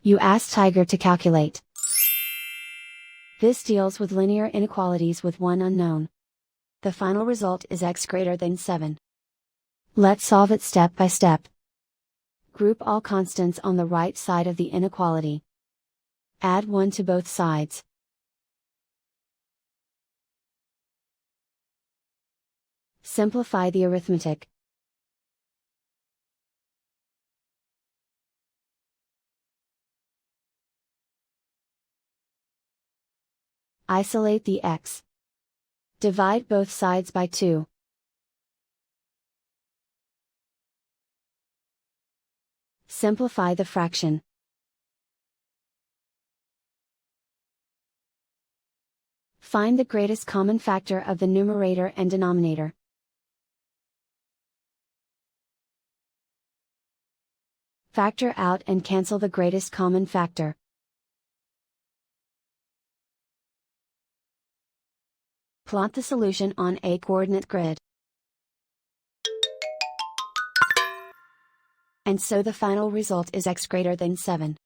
You ask Tiger to calculate. This deals with linear inequalities with one unknown. The final result is x greater than 7. Let's solve it step by step. Group all constants on the right side of the inequality. Add 1 to both sides. Simplify the arithmetic. Isolate the x. Divide both sides by 2. Simplify the fraction. Find the greatest common factor of the numerator and denominator. Factor out and cancel the greatest common factor. Plot the solution on a coordinate grid. And so the final result is x greater than 7.